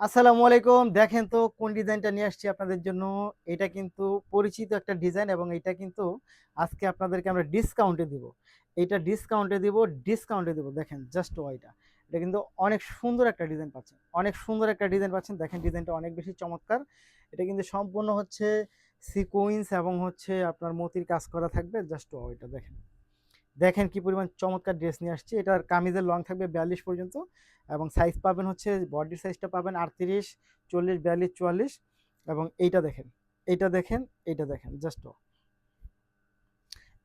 আসসালামু আলাইকুম। দেখেন তো কোন ডিজাইনটা নিয়ে আসছি আপনাদের জন্য। এটা কিন্তু পরিচিত একটা ডিজাইন এবং এটা কিন্তু আজকে আপনাদেরকে আমরা ডিসকাউন্টে দিব। এইটা ডিসকাউন্টে দিব, ডিসকাউন্টে দিব। দেখেন জাস্ট ওয়াইটা। এটা কিন্তু অনেক সুন্দর একটা ডিজাইন পাচ্ছেন। অনেক সুন্দর একটা ডিজাইন পাচ্ছেন। দেখেন ডিজাইনটা অনেক বেশি চমৎকার। এটা কিন্তু সম্পূর্ণ হচ্ছে সিকোয়েন্স এবং হচ্ছে আপনার মতির কাজ করা থাকবে। জাস্ট ওয়াইটা দেখেন। দেখেন কি পরিমাণ চমৎকার ড্রেস নিয়ে আসছি। এটার কামিজের লং থাকবে 42 পর্যন্ত এবং সাইজ পাবেন হচ্ছে বডির সাইজটা পাবেন 38, 40, 42, 44 এবং এইটা দেখেন, এইটা দেখেন, এইটা দেখেন জাস্ট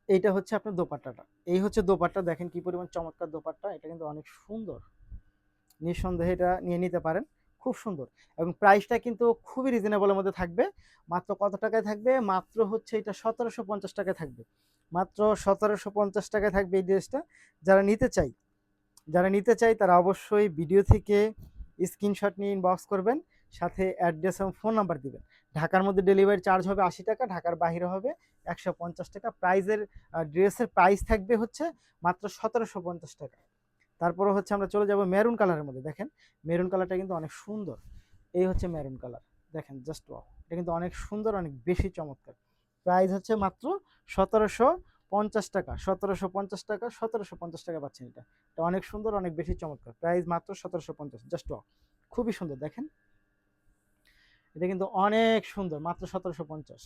এইটা হচ্ছে আপনার দোপাট্টাটা। এই হচ্ছে দোপাট্টা দেখেন কি পরিমাণ চমৎকার দোপাট্টা। এটা কিন্তু অনেক সুন্দর। নিঃসন্দেহে এটা নিয়ে নিতে পারেন। খুব সুন্দর এবং প্রাইসটা কিন্তু খুবই রিজনেবলের মধ্যে থাকবে। মাত্র কত টাকায় থাকবে? মাত্র হচ্ছে এটা ১৭৫০ টাকায় থাকবে। মাত্র ১৭৫০ টাকায় থাকবে এই ড্রেসটা। যারা নিতে চাই যারা নিতে চাই তারা অবশ্যই ভিডিও থেকে স্ক্রিনশট নিয়ে ইনবক্স করবেন, সাথে অ্যাড্রেস এবং ফোন নাম্বার দিবেন। ঢাকার মধ্যে ডেলিভারি চার্জ হবে ৮০ টাকা, ঢাকার বাইরে হবে ১৫০ টাকা। প্রাইজের ড্রেসের প্রাইস থাকবে হচ্ছে মাত্র ১৭৫০ টাকা। তারপরে হচ্ছে আমরা চলে যাব মেরুন কালারের মধ্যে। দেখেন মেরুন কালারটা কিন্তু অনেক সুন্দর। এই হচ্ছে মেরুন কালার। দেখেন জাস্ট ওয়াও! এটা কিন্তু অনেক সুন্দর, অনেক বেশি চমৎকার। প্রাইস হচ্ছে মাত্র ১৭৫০ টাকা। ১৭৫০ টাকা, ১৭৫০ টাকা পাচ্ছেন এটা। এটা অনেক সুন্দর, অনেক বেশি চমৎকার। প্রাইস মাত্র ১৭৫০। Just wow! খুবই সুন্দর দেখেন। এটা কিন্তু অনেক সুন্দর। মাত্র ১৭৫০।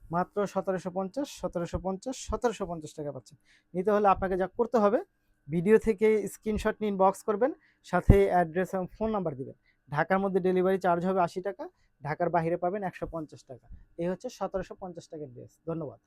মাত্র ১৭৫০, ১৭৫০, ১৭৫০ টাকা পাচ্ছেন। নিতে হলে আপনাকে যা করতে হবে, ভিডিও থেকে স্ক্রিনশট নিয়ে ইনবক্স করবেন, সাথে অ্যাড্রেস এবং ফোন নাম্বার দিবেন। ঢাকার মধ্যে ডেলিভারি চার্জ হবে ৮০ টাকা, ঢাকার বাইরে পাবেন ১৫০ টাকা। এই হচ্ছে ১৭৫০ টাকার ড্রেস। ধন্যবাদ।